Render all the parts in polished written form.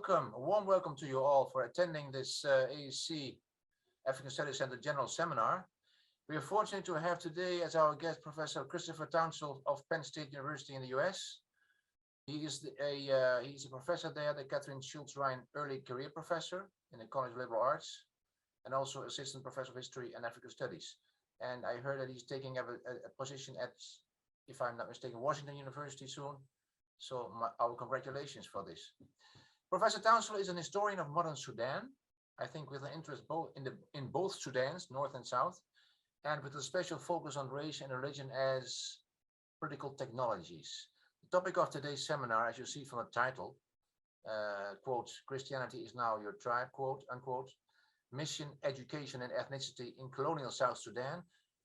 welcome, a warm welcome to you all for attending this AEC African Studies Center General Seminar. We are fortunate to have today as our guest Professor Christopher Tounsel of Penn State University in the US. He's a professor there, the Catherine Schultz Ryan Early Career Professor in the College of Liberal Arts, and also Assistant Professor of History and African Studies. And I heard that he's taking up a position at, if I'm not mistaken, Washington University soon. So our congratulations for this. Professor Tounsel is an historian of modern Sudan, I think with an interest in both Sudans, North and South, and with a special focus on race and religion as political technologies. The topic of today's seminar, as you see from the title, quote, Christianity is now your tribe, quote, unquote, mission, education and ethnicity in colonial South Sudan,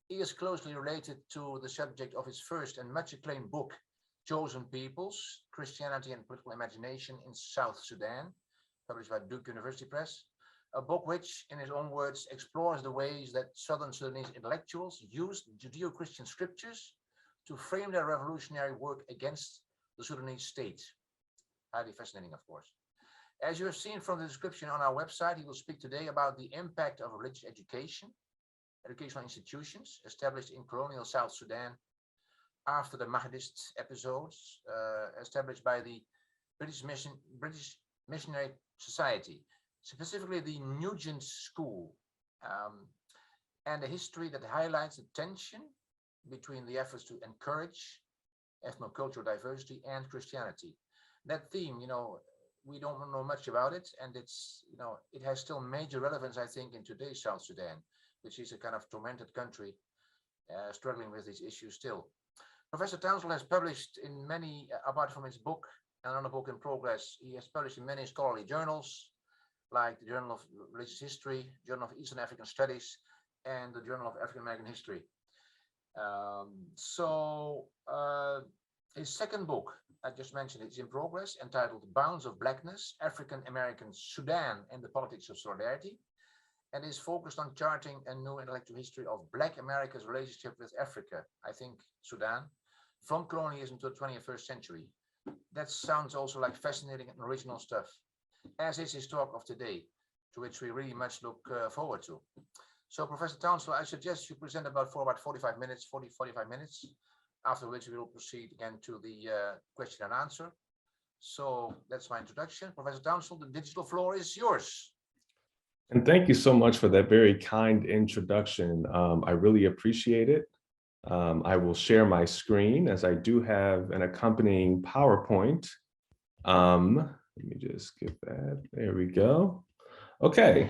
is closely related to the subject of his first and much acclaimed book, Chosen Peoples, Christianity and Political Imagination in South Sudan, published by Duke University Press, a book which, in his own words, explores the ways that Southern Sudanese intellectuals used Judeo-Christian scriptures to frame their revolutionary work against the Sudanese state. Highly fascinating, of course. As you have seen from the description on our website, he will speak today about the impact of religious education, educational institutions established in colonial South Sudan after the Mahdist episodes established by the British Missionary Society, specifically the Nugent School, and a history that highlights the tension between the efforts to encourage ethnocultural diversity and Christianity. That theme, we don't know much about it, and it's, it has still major relevance, I think, in today's South Sudan, which is a kind of tormented country struggling with these issues still. Professor Tounsel has published in many, apart from his book, another book in progress, he has published in many scholarly journals, like the Journal of Religious History, Journal of Eastern African Studies, and the Journal of African American History. His second book, I just mentioned, is in progress, entitled Bounds of Blackness, African American Sudan and the Politics of Solidarity, and is focused on charting a new intellectual history of Black America's relationship with Africa, I think Sudan, from colonialism to the 21st century. That sounds also like fascinating and original stuff, as is his talk of today, to which we really much look forward to. So Professor Tounsel, I suggest you present for about 45 minutes, after which we will proceed again to the question and answer. So that's my introduction. Professor Tounsel, the digital floor is yours. And thank you so much for that very kind introduction. I really appreciate it. I will share my screen as I do have an accompanying PowerPoint. Let me just get that. There we go. Okay.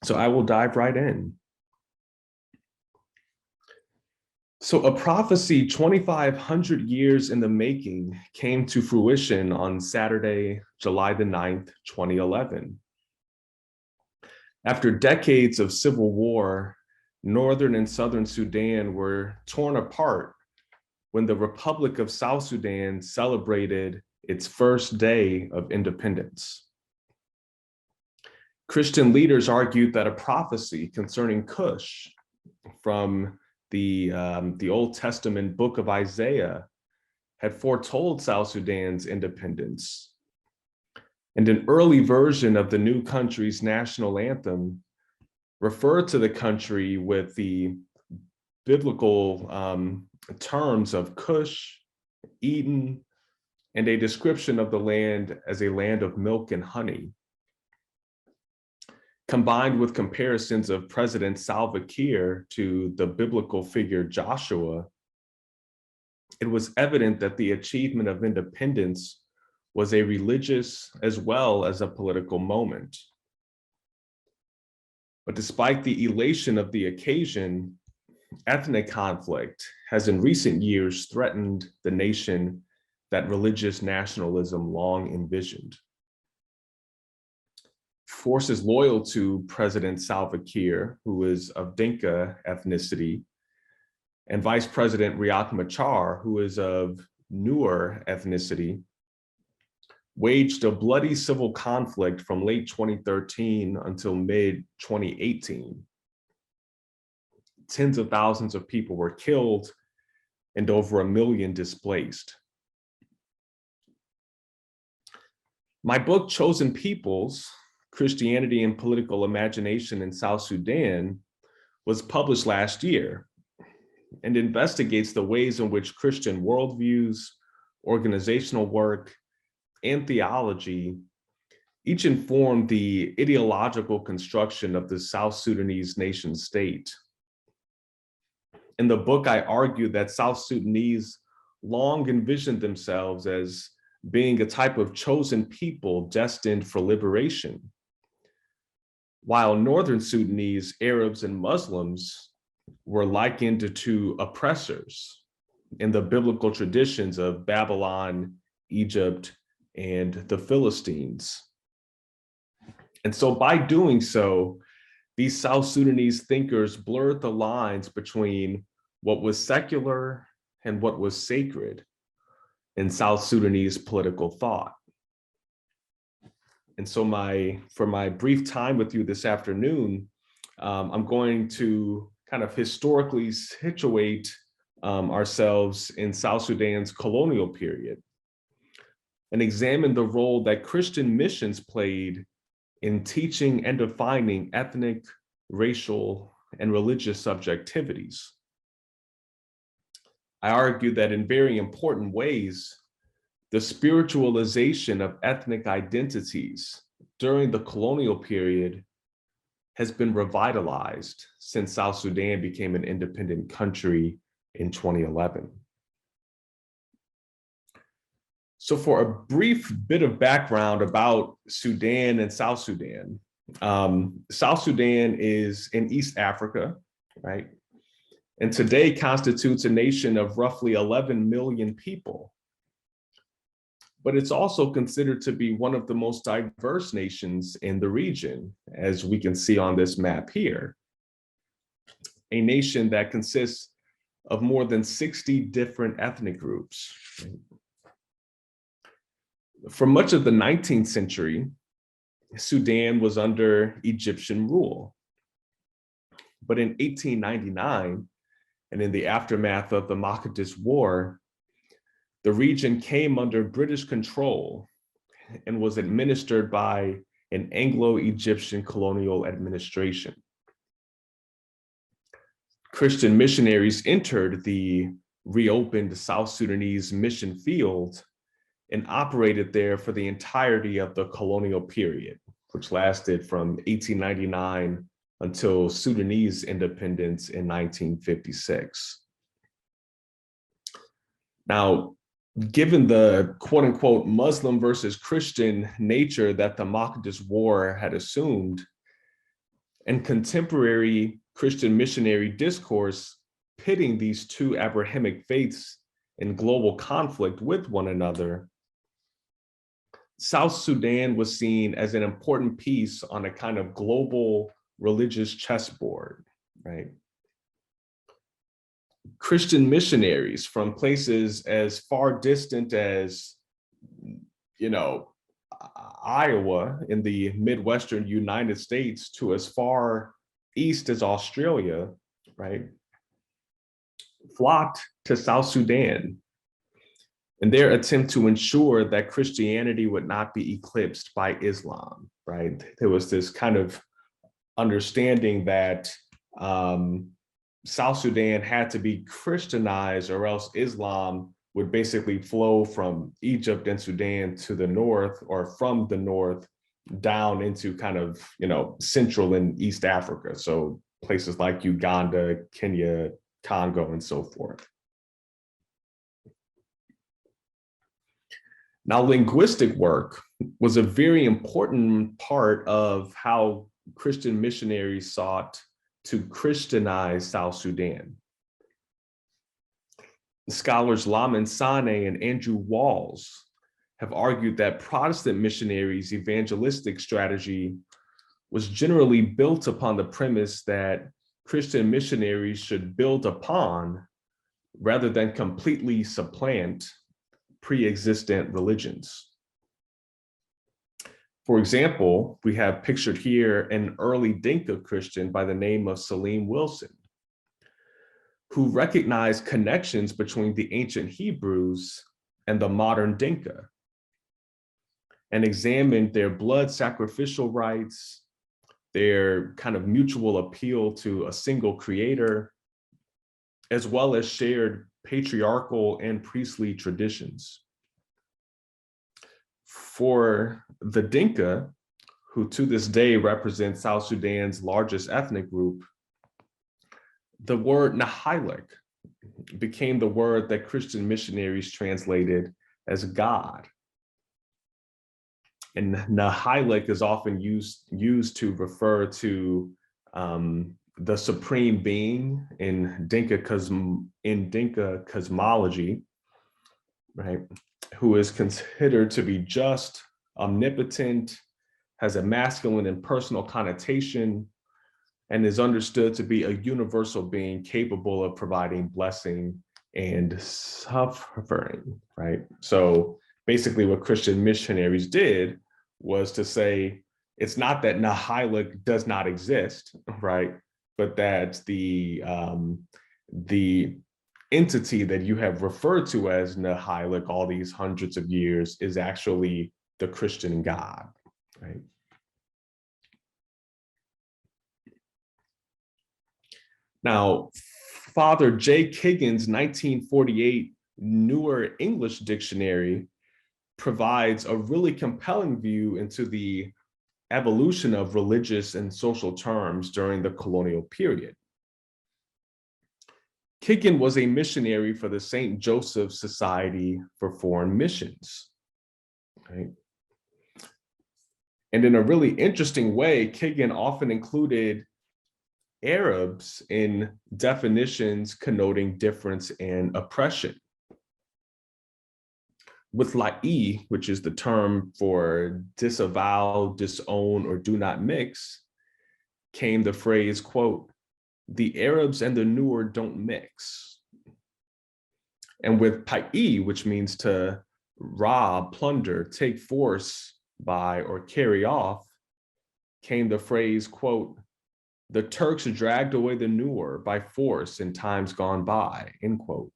So I will dive right in. So a prophecy 2,500 years in the making came to fruition on Saturday, July the 9th, 2011. After decades of civil war, Northern and Southern Sudan were torn apart when the Republic of South Sudan celebrated its first day of independence. Christian leaders argued that a prophecy concerning Cush from the Old Testament book of Isaiah had foretold South Sudan's independence. And an early version of the new country's national anthem referred to the country with the biblical terms of Cush, Eden, and a description of the land as a land of milk and honey. Combined with comparisons of President Salva Kiir to the biblical figure Joshua, it was evident that the achievement of independence was a religious as well as a political moment. But despite the elation of the occasion, ethnic conflict has in recent years threatened the nation that religious nationalism long envisioned. Forces loyal to President Salva Kiir, who is of Dinka ethnicity, and Vice President Riek Machar, who is of Nuer ethnicity, waged a bloody civil conflict from late 2013 until mid-2018. Tens of thousands of people were killed and over 1 million displaced. My book, Chosen Peoples, Christianity and Political Imagination in South Sudan, was published last year and investigates the ways in which Christian worldviews, organizational work, and theology each inform the ideological construction of the South Sudanese nation state. In the book, I argue that South Sudanese long envisioned themselves as being a type of chosen people destined for liberation, while Northern Sudanese Arabs and Muslims were likened to oppressors in the biblical traditions of Babylon, Egypt, and the Philistines. And so by doing so, these South Sudanese thinkers blurred the lines between what was secular and what was sacred in South Sudanese political thought. And so for my brief time with you this afternoon, I'm going to kind of historically situate ourselves in South Sudan's colonial period and examine the role that Christian missions played in teaching and defining ethnic, racial, and religious subjectivities. I argue that in very important ways, the spiritualization of ethnic identities during the colonial period has been revitalized since South Sudan became an independent country in 2011. So for a brief bit of background about Sudan and South Sudan, South Sudan is in East Africa, right? And today constitutes a nation of roughly 11 million people. But it's also considered to be one of the most diverse nations in the region, as we can see on this map here. A nation that consists of more than 60 different ethnic groups. For much of the 19th century, Sudan was under Egyptian rule. But in 1899, and in the aftermath of the Mahdist War, the region came under British control and was administered by an Anglo-Egyptian colonial administration. Christian missionaries entered the reopened South Sudanese mission field and operated there for the entirety of the colonial period, which lasted from 1899 until Sudanese independence in 1956. Now, given the quote unquote Muslim versus Christian nature that the Mahdist War had assumed, and contemporary Christian missionary discourse pitting these two Abrahamic faiths in global conflict with one another, South Sudan was seen as an important piece on a kind of global religious chessboard, right? Christian missionaries from places as far distant as, Iowa in the Midwestern United States to as far east as Australia, right, flocked to South Sudan in their attempt to ensure that Christianity would not be eclipsed by Islam, right? There was this kind of understanding that South Sudan had to be Christianized or else Islam would basically flow from Egypt and Sudan to the north, or from the north down into kind of, Central and East Africa. So places like Uganda, Kenya, Congo, and so forth. Now, linguistic work was a very important part of how Christian missionaries sought to Christianize South Sudan. Scholars Lamin Sane and Andrew Walls have argued that Protestant missionaries' evangelistic strategy was generally built upon the premise that Christian missionaries should build upon, rather than completely supplant, pre-existent religions. For example, we have pictured here an early Dinka Christian by the name of Salim Wilson, who recognized connections between the ancient Hebrews and the modern Dinka. and examined their blood sacrificial rites, their kind of mutual appeal to a single creator, as well as shared patriarchal and priestly traditions. For the Dinka, who to this day represent South Sudan's largest ethnic group, the word Nahilik became the word that Christian missionaries translated as God. And Nahilik is often used to refer to the supreme being in Dinka cosmology, right? Who is considered to be just, omnipotent, has a masculine and personal connotation, and is understood to be a universal being capable of providing blessing and suffering, right? So basically what Christian missionaries did was to say, it's not that Nahilik does not exist, right? But that the entity that you have referred to as Nahilik all these hundreds of years is actually the Christian God, right? Now, Father J. Kiggin's 1948 Newer English Dictionary provides a really compelling view into the evolution of religious and social terms during the colonial period. Kiggin was a missionary for the St. Joseph Society for Foreign Missions, right? And in a really interesting way, Kiggin often included Arabs in definitions connoting difference and oppression. With la'i, which is the term for disavow, disown, or do not mix, came the phrase, quote, the Arabs and the Nuer don't mix. And with pa'i, which means to rob, plunder, take force by, or carry off, came the phrase, quote, the Turks dragged away the Nuer by force in times gone by, end quote.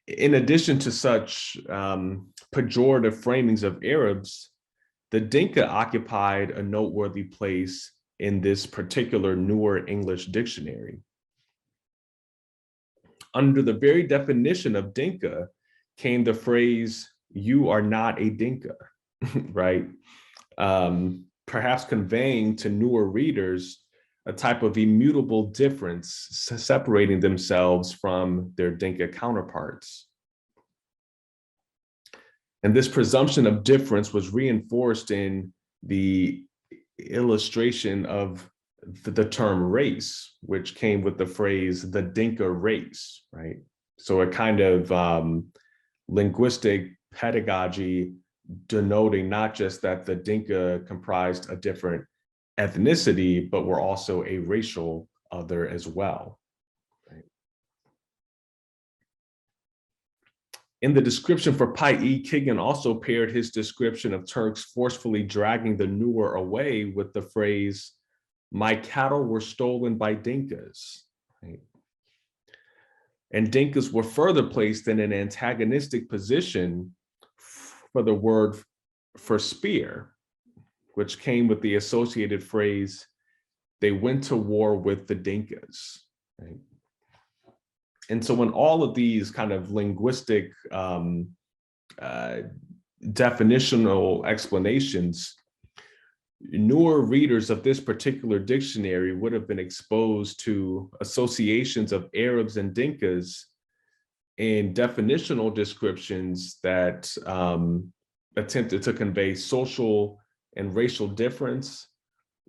In addition to such pejorative framings of Arabs, the Dinka occupied a noteworthy place in this particular Newer English dictionary. Under the very definition of Dinka came the phrase, you are not a Dinka, right? Perhaps conveying to newer readers a type of immutable difference separating themselves from their Dinka counterparts. And this presumption of difference was reinforced in the illustration of the term race, which came with the phrase, the Dinka race, right? So a kind of linguistic pedagogy denoting not just that the Dinka comprised a different ethnicity, but were also a racial other as well. Right? In the description for Pai, Kiggin also paired his description of Turks forcefully dragging the Nuer away with the phrase, my cattle were stolen by Dinkas. Right? And Dinkas were further placed in an antagonistic position for the word for spear, which came with the associated phrase, they went to war with the Dinkas. Right? And so when all of these kind of linguistic definitional explanations, newer readers of this particular dictionary would have been exposed to associations of Arabs and Dinkas in definitional descriptions that attempted to convey social and racial difference,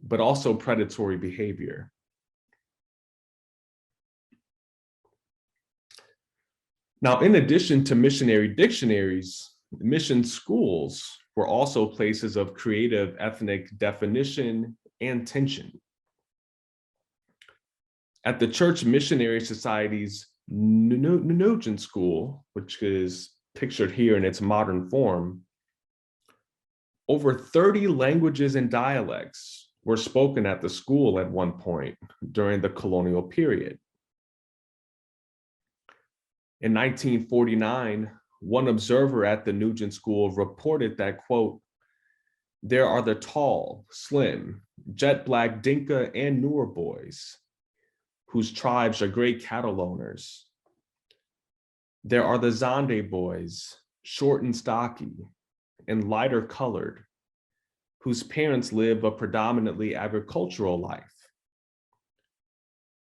but also predatory behavior. Now, in addition to missionary dictionaries, mission schools were also places of creative ethnic definition and tension. At the Church Missionary Society's Nugent School, which is pictured here in its modern form, over 30 languages and dialects were spoken at the school at one point during the colonial period. In 1949, one observer at the Nugent School reported that, quote, "There are the tall, slim, jet black Dinka and Nuer boys, whose tribes are great cattle owners. There are the Zande boys, short and stocky, and lighter colored, whose parents live a predominantly agricultural life.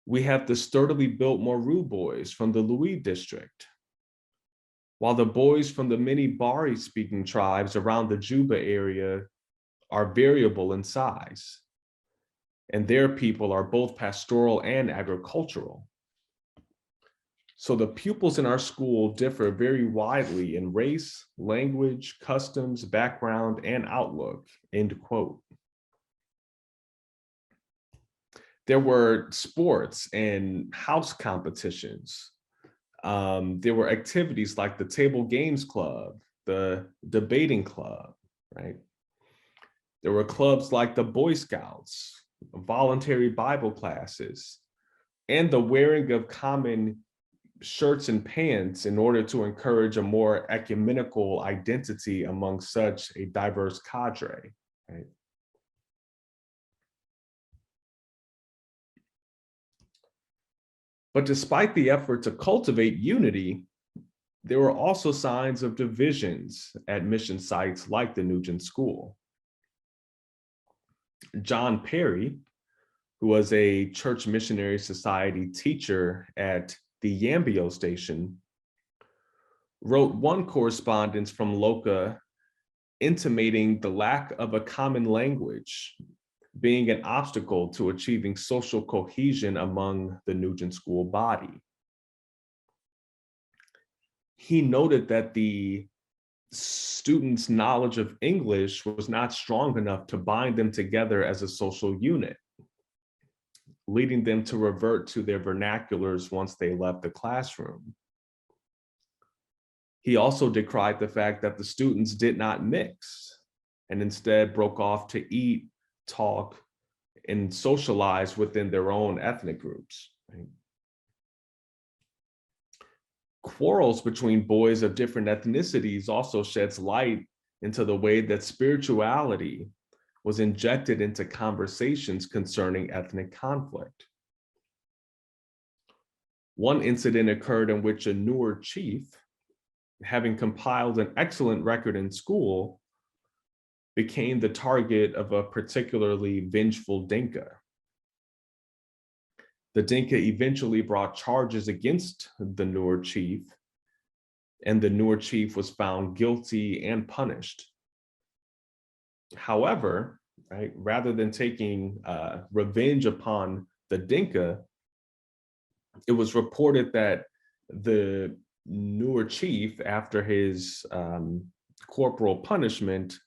We have the sturdily built Moru boys from the Louis district, while the boys from the many Bari-speaking tribes around the Juba area are variable in size, and their people are both pastoral and agricultural. So the pupils in our school differ very widely in race, language, customs, background, and outlook," end quote. There were sports and house competitions. There were activities like the table games club, the debating club, right? There were clubs like the Boy Scouts, voluntary Bible classes, and the wearing of common shirts and pants in order to encourage a more ecumenical identity among such a diverse cadre, right? But despite the effort to cultivate unity, there were also signs of divisions at mission sites like the Nugent School. John Perry, who was a Church Missionary Society teacher at the Yambio station, wrote one correspondence from Loka intimating the lack of a common language being an obstacle to achieving social cohesion among the Nugent School body. He noted that the students' knowledge of English was not strong enough to bind them together as a social unit, leading them to revert to their vernaculars once they left the classroom. He also decried the fact that the students did not mix and instead broke off to eat, talk, and socialize within their own ethnic groups. Right? Quarrels between boys of different ethnicities also sheds light into the way that spirituality was injected into conversations concerning ethnic conflict. One incident occurred in which a Nuer chief, having compiled an excellent record in school, became the target of a particularly vengeful Dinka. The Dinka eventually brought charges against the Nuer chief, and the Nuer chief was found guilty and punished. However, right, rather than taking revenge upon the Dinka, it was reported that the Nuer chief, after his corporal punishment,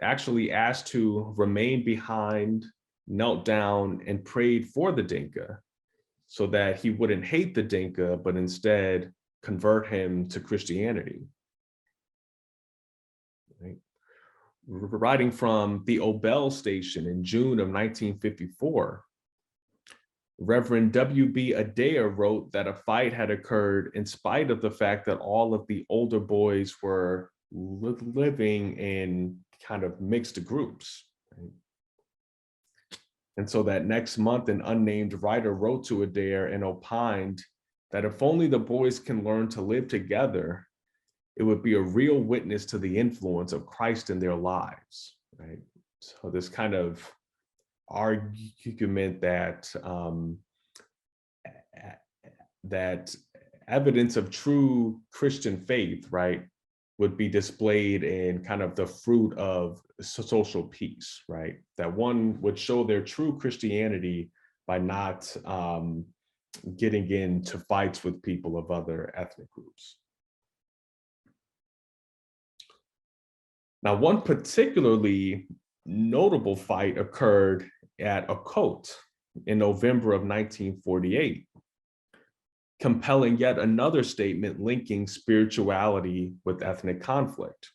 actually asked to remain behind, knelt down, and prayed for the Dinka so that he wouldn't hate the Dinka, but instead convert him to Christianity. Right? Writing from the Obel station in June of 1954, Reverend W.B. Adair wrote that a fight had occurred in spite of the fact that all of the older boys were living in kind of mixed groups. Right? And so that next month, an unnamed writer wrote to Adair and opined that if only the boys can learn to live together, it would be a real witness to the influence of Christ in their lives. Right? So this kind of argument that that evidence of true Christian faith, right, would be displayed in kind of the fruit of social peace, right? That one would show their true Christianity by not getting into fights with people of other ethnic groups. Now, one particularly notable fight occurred at Okot in November of 1948, compelling yet another statement linking spirituality with ethnic conflict.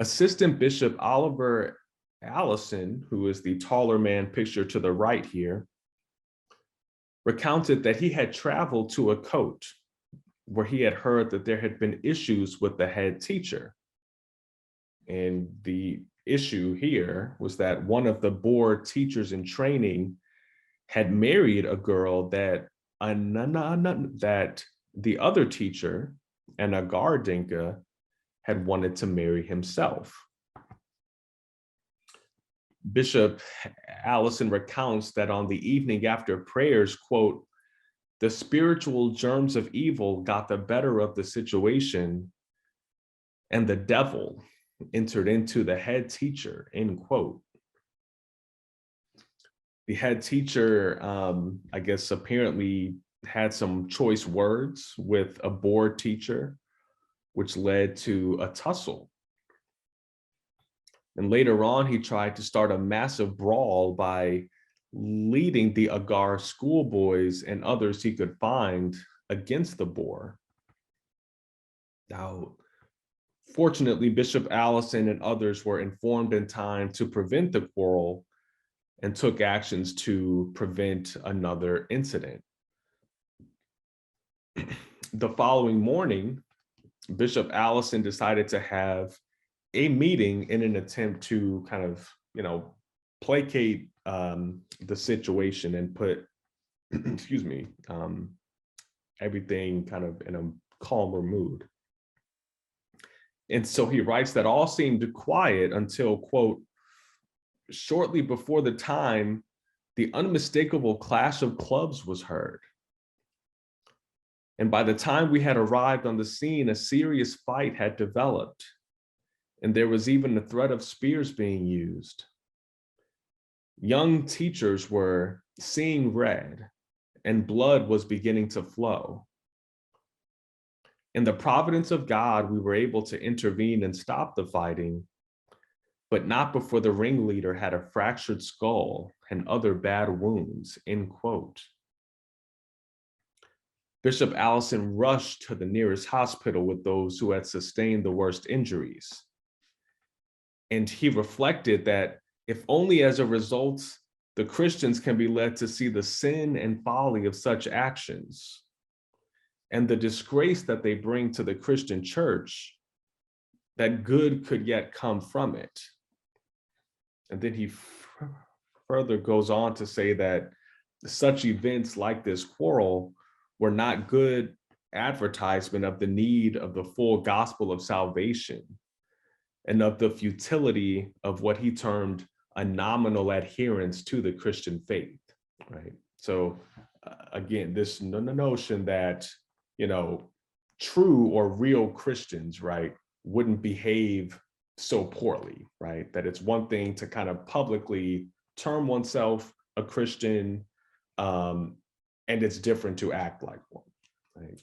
Assistant Bishop Oliver Allison, who is the taller man pictured to the right here, recounted that he had traveled to Okot where he had heard that there had been issues with the head teacher. And the issue here was that one of the board teachers in training had married a girl that the other teacher, an Agar Dinka, had wanted to marry himself. Bishop Allison recounts that on the evening after prayers, quote, the spiritual germs of evil got the better of the situation and the devil entered into the head teacher, end quote. The head teacher, I guess, apparently had some choice words with a board teacher, which led to a tussle. And later on, he tried to start a massive brawl by leading the Agar schoolboys and others he could find against the board. Now, fortunately, Bishop Allison and others were informed in time to prevent the quarrel and took actions to prevent another incident. The following morning, Bishop Allison decided to have a meeting in an attempt to kind of, placate the situation and put, excuse me, everything kind of in a calmer mood. And so he writes that all seemed quiet until, quote, shortly before the time, the unmistakable clash of clubs was heard. And by the time we had arrived on the scene, a serious fight had developed. And there was even the threat of spears being used. Young teachers were seeing red, and blood was beginning to flow. In the providence of God, we were able to intervene and stop the fighting, but not before the ringleader had a fractured skull and other bad wounds, end quote. Bishop Allison rushed to the nearest hospital with those who had sustained the worst injuries. And he reflected that if only as a result, the Christians can be led to see the sin and folly of such actions and the disgrace that they bring to the Christian church, that good could yet come from it. And then he further goes on to say that such events like this quarrel were not good advertisement of the need of the full gospel of salvation and of the futility of what he termed a nominal adherence to the Christian faith, right? So again, this notion that, true or real Christians, right, wouldn't behave so poorly, right? That it's one thing to kind of publicly term oneself a Christian, and it's different to act like one, right?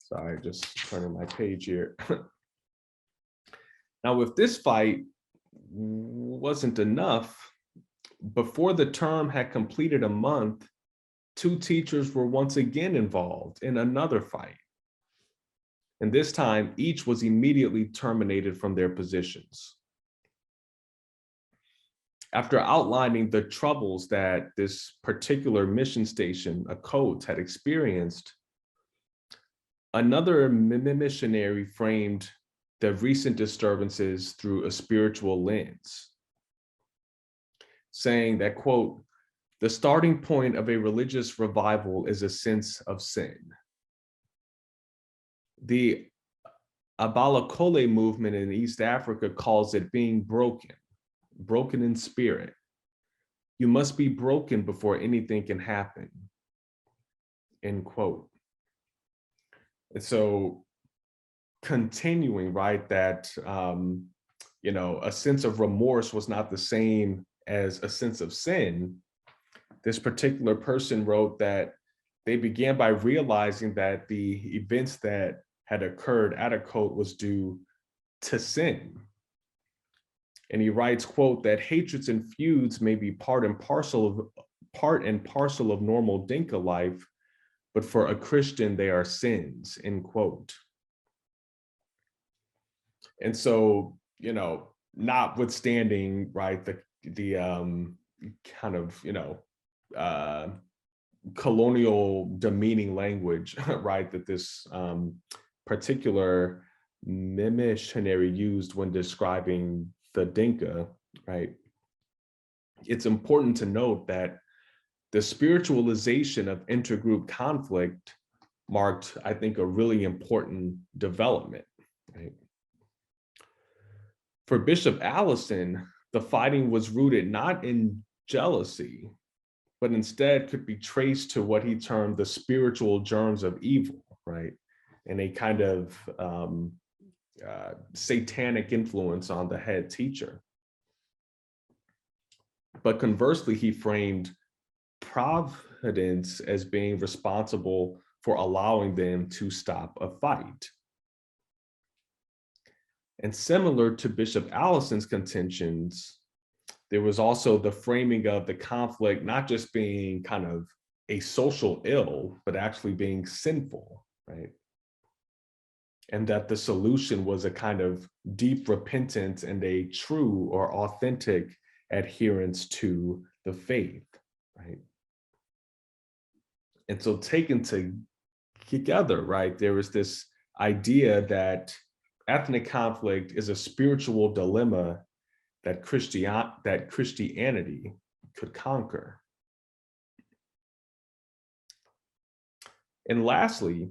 Sorry, just turning my page here. Now, if this fight wasn't enough, before the term had completed a month, 2 teachers were once again involved in another fight. And this time, each was immediately terminated from their positions. After outlining the troubles that this particular mission station, a coat, had experienced, another missionary framed the recent disturbances through a spiritual lens, saying that, quote, the starting point of a religious revival is a sense of sin. The Abalakole movement in East Africa calls it being broken in spirit. You must be broken before anything can happen, end quote. And so continuing, right, that, a sense of remorse was not the same as a sense of sin. This particular person wrote that they began by realizing that the events that had occurred at a coat was due to sin. And he writes, quote, that hatreds and feuds may be part and parcel of normal Dinka life, but for a Christian, they are sins, end quote. And so, notwithstanding, right, the kind of, colonial demeaning language, right, that this particular missionary used when describing the Dinka, right? It's important to note that the spiritualization of intergroup conflict marked, I think, a really important development, right? For Bishop Allison, the fighting was rooted not in jealousy, but instead could be traced to what he termed the spiritual germs of evil, right? And a kind of satanic influence on the head teacher. But conversely, he framed providence as being responsible for allowing them to stop a fight. And similar to Bishop Allison's contentions, there was also the framing of the conflict not just being kind of a social ill, but actually being sinful, right? And that the solution was a kind of deep repentance and a true or authentic adherence to the faith, right? And so taken together, right, there was this idea that ethnic conflict is a spiritual dilemma that Christianity could conquer. And lastly,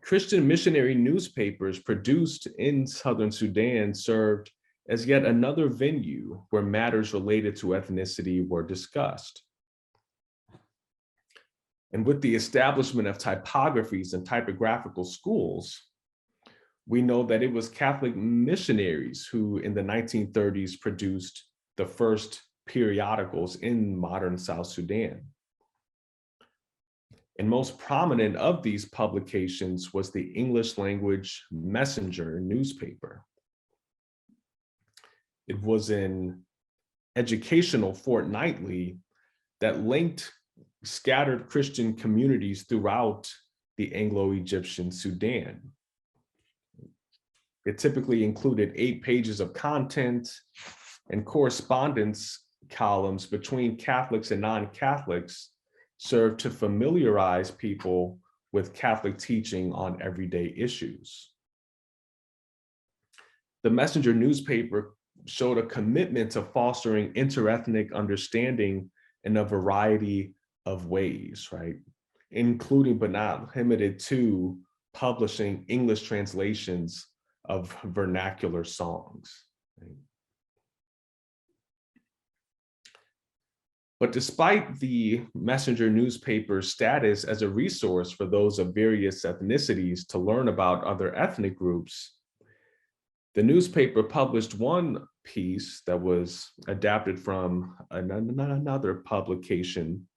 Christian missionary newspapers produced in Southern Sudan served as yet another venue where matters related to ethnicity were discussed. And with the establishment of typographies and typographical schools, we know that it was Catholic missionaries who in the 1930s produced the first periodicals in modern South Sudan. And most prominent of these publications was the English language Messenger newspaper. It was an educational fortnightly that linked scattered Christian communities throughout the Anglo-Egyptian Sudan. It typically included 8 pages of content and correspondence columns between Catholics and non-Catholics served to familiarize people with Catholic teaching on everyday issues. The Messenger newspaper showed a commitment to fostering interethnic understanding in a variety of ways, right? Including but not limited to publishing English translations of vernacular songs. Right? But despite the Messenger newspaper's status as a resource for those of various ethnicities to learn about other ethnic groups, the newspaper published one piece that was adapted from another publication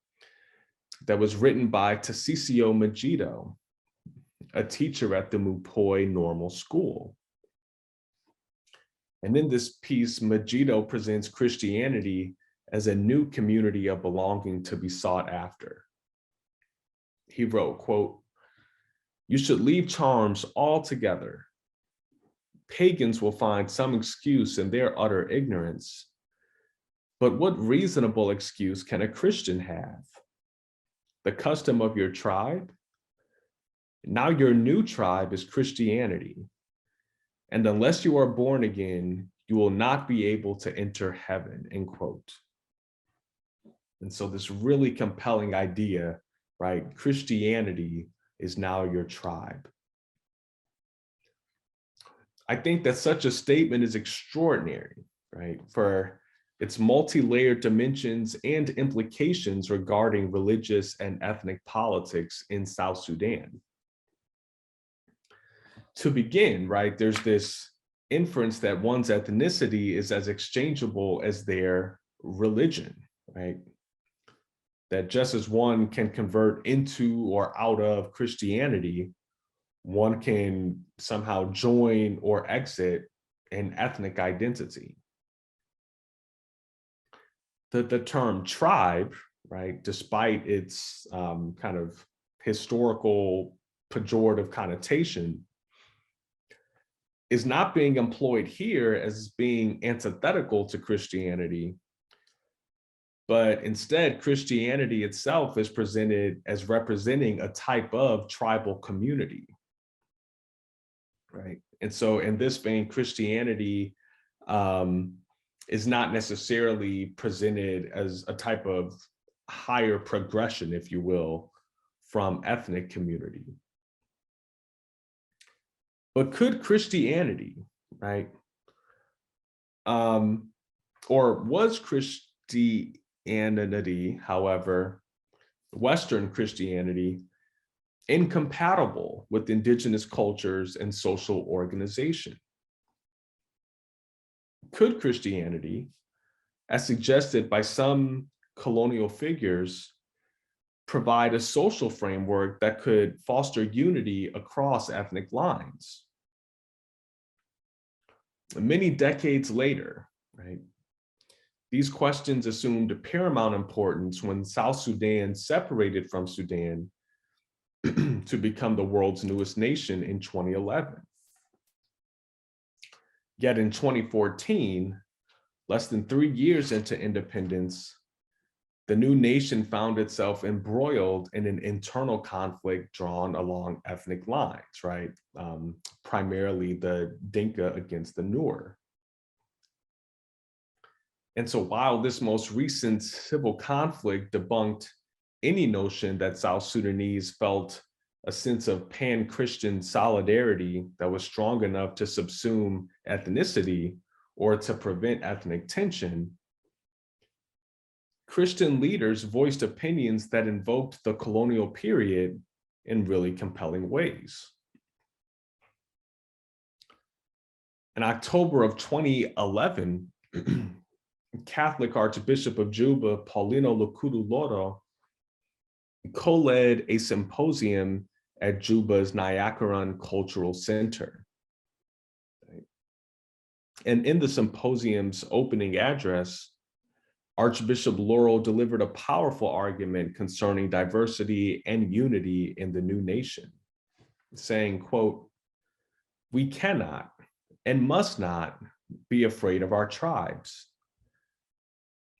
that was written by Tassisio Megiddo, a teacher at the Mupoi Normal School. And in this piece, Megiddo presents Christianity as a new community of belonging to be sought after. He wrote, quote, "You should leave charms altogether. Pagans will find some excuse in their utter ignorance. But what reasonable excuse can a Christian have? The custom of your tribe? Now your new tribe is Christianity. And unless you are born again, you will not be able to enter heaven," end quote. And so this really compelling idea, right? Christianity is now your tribe. I think that such a statement is extraordinary, right? For its multi-layered dimensions and implications regarding religious and ethnic politics in South Sudan. To begin, right, there's this inference that one's ethnicity is as exchangeable as their religion, right? That just as one can convert into or out of Christianity, one can somehow join or exit an ethnic identity. The term tribe, right, despite its kind of historical pejorative connotation, is not being employed here as being antithetical to Christianity, but instead Christianity itself is presented as representing a type of tribal community, right? And so in this vein, Christianity is not necessarily presented as a type of higher progression, if you will, from ethnic community. But could Christianity, right, or was Christianity, however, Western Christianity, incompatible with indigenous cultures and social organization? Could Christianity, as suggested by some colonial figures, provide a social framework that could foster unity across ethnic lines? Many decades later, right, these questions assumed paramount importance when South Sudan separated from Sudan to become the world's newest nation in 2011. Yet in 2014, less than 3 years into independence, the new nation found itself embroiled in an internal conflict drawn along ethnic lines, right? Primarily the Dinka against the Nuer. And so while this most recent civil conflict debunked any notion that South Sudanese felt a sense of pan-Christian solidarity that was strong enough to subsume ethnicity or to prevent ethnic tension, Christian leaders voiced opinions that invoked the colonial period in really compelling ways. In October of 2011, Catholic Archbishop of Juba, Paulino Lukudu Loro, co-led a symposium at Juba's Nyakaron Cultural Center. And in the symposium's opening address, Archbishop Laurel delivered a powerful argument concerning diversity and unity in the new nation, saying, quote, "We cannot and must not be afraid of our tribes.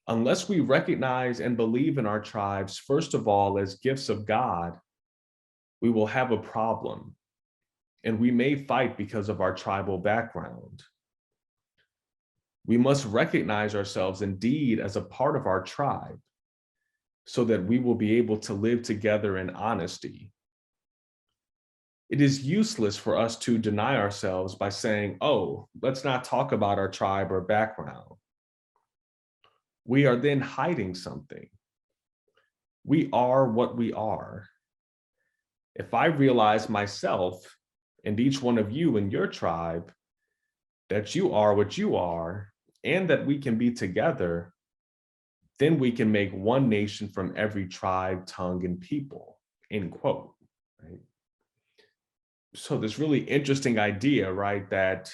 Unless we recognize and believe in our tribes, first of all, as gifts of God, we will have a problem, and we may fight because of our tribal background. We must recognize ourselves indeed as a part of our tribe so that we will be able to live together in honesty. It is useless for us to deny ourselves by saying, oh, let's not talk about our tribe or background. We are then hiding something. We are what we are. If I realize myself and each one of you in your tribe, that you are what you are, and that we can be together, then we can make one nation from every tribe, tongue, and people," end quote, right? So this really interesting idea, right, that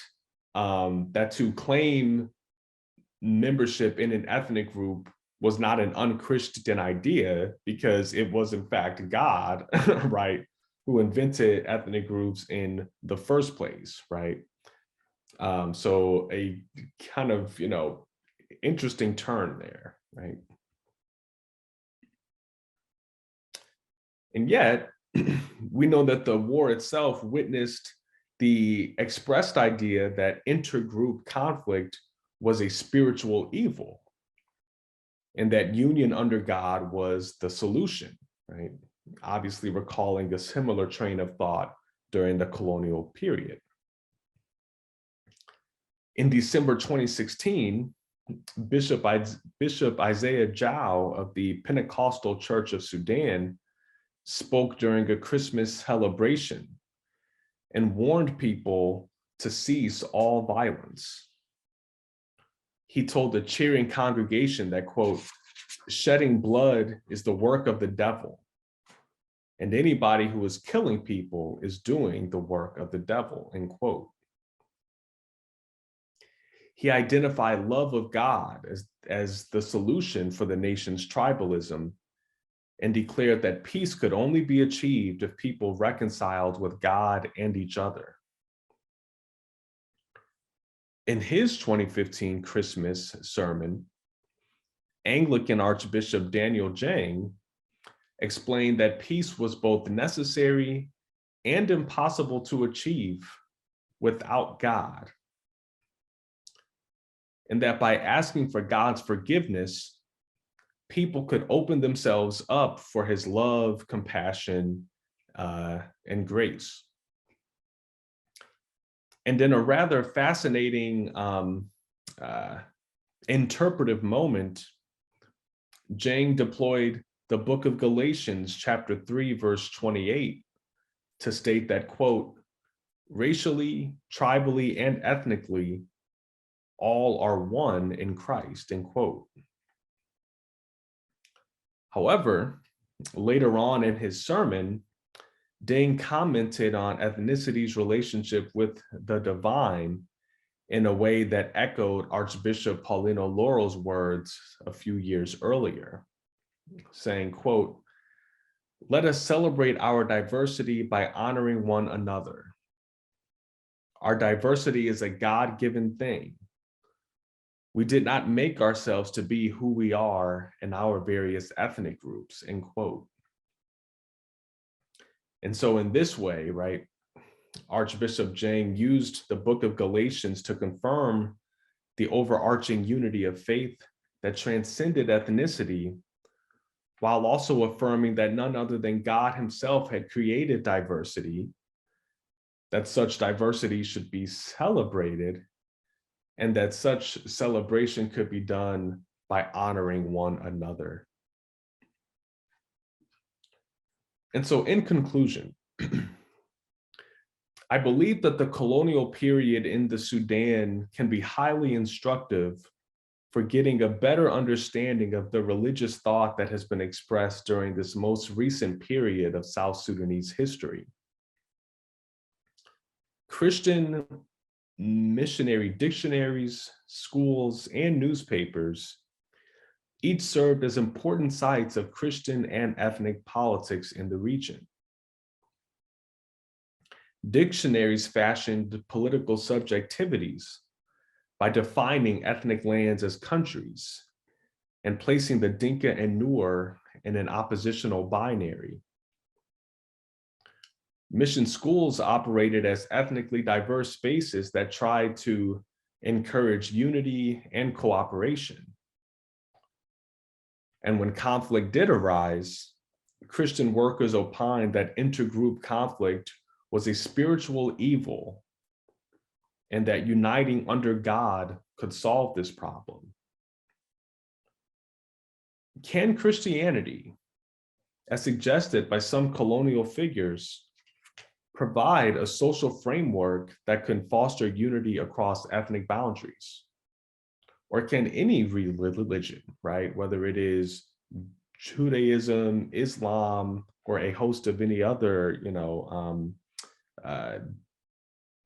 to claim membership in an ethnic group was not an unchristian idea because it was in fact God, right, who invented ethnic groups in the first place, right? So a kind of, interesting turn there, right? And yet, we know that the war itself witnessed the expressed idea that intergroup conflict was a spiritual evil and that union under God was the solution, right? Obviously recalling a similar train of thought during the colonial period. In December 2016, Bishop Isaiah Jau of the Pentecostal Church of Sudan spoke during a Christmas celebration and warned people to cease all violence. He told the cheering congregation that, quote, "Shedding blood is the work of the devil, and anybody who is killing people is doing the work of the devil," end quote. He identified love of God as the solution for the nation's tribalism and declared that peace could only be achieved if people reconciled with God and each other. In his 2015 Christmas sermon, Anglican Archbishop Daniel Jang explained that peace was both necessary and impossible to achieve without God, and that by asking for God's forgiveness, people could open themselves up for his love, compassion, and grace. And in a rather fascinating interpretive moment, Jang deployed the book of Galatians, chapter 3, verse 28, to state that, quote, racially, tribally, and ethnically, all are one in Christ, end quote. However, later on in his sermon, Dang commented on ethnicity's relationship with the divine in a way that echoed Archbishop Paulino Loro's words a few years earlier, saying, quote, let us celebrate our diversity by honoring one another. Our diversity is a God-given thing. We did not make ourselves to be who we are in our various ethnic groups, end quote. And so in this way, right, Archbishop Jang used the book of Galatians to confirm the overarching unity of faith that transcended ethnicity, while also affirming that none other than God himself had created diversity, that such diversity should be celebrated, and that such celebration could be done by honoring one another. And so in conclusion, I believe that the colonial period in the Sudan can be highly instructive for getting a better understanding of the religious thought that has been expressed during this most recent period of South Sudanese history. Christian missionary dictionaries, schools, and newspapers each served as important sites of Christian and ethnic politics in the region. Dictionaries fashioned political subjectivities by defining ethnic lands as countries and placing the Dinka and Nuer in an oppositional binary. Mission schools operated as ethnically diverse spaces that tried to encourage unity and cooperation. And when conflict did arise, Christian workers opined that intergroup conflict was a spiritual evil and that uniting under God could solve this problem. Can Christianity, as suggested by some colonial figures, provide a social framework that can foster unity across ethnic boundaries? Or can any religion, right, whether it is Judaism, Islam, or a host of any other,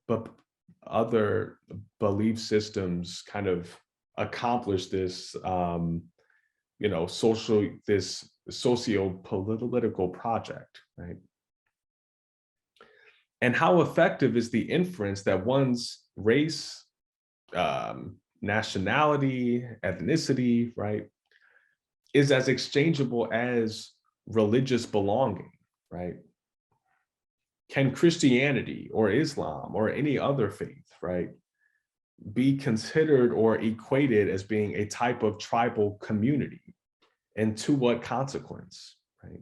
but other belief systems kind of accomplish this, this socio-political project, right? And how effective is the inference that one's race, nationality, ethnicity, right, is as exchangeable as religious belonging, right? Can Christianity or Islam or any other faith, right, be considered or equated as being a type of tribal community? And to what consequence, right?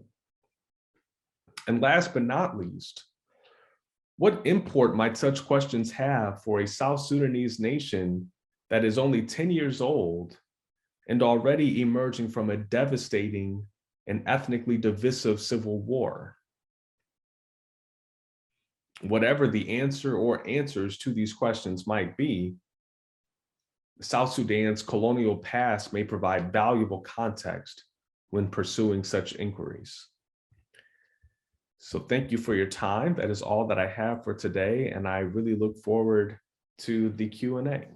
And last but not least, what import might such questions have for a South Sudanese nation that is only 10 years old and already emerging from a devastating and ethnically divisive civil war? Whatever the answer or answers to these questions might be, South Sudan's colonial past may provide valuable context when pursuing such inquiries. So thank you for your time. That is all that I have for today, and I really look forward to the Q&A.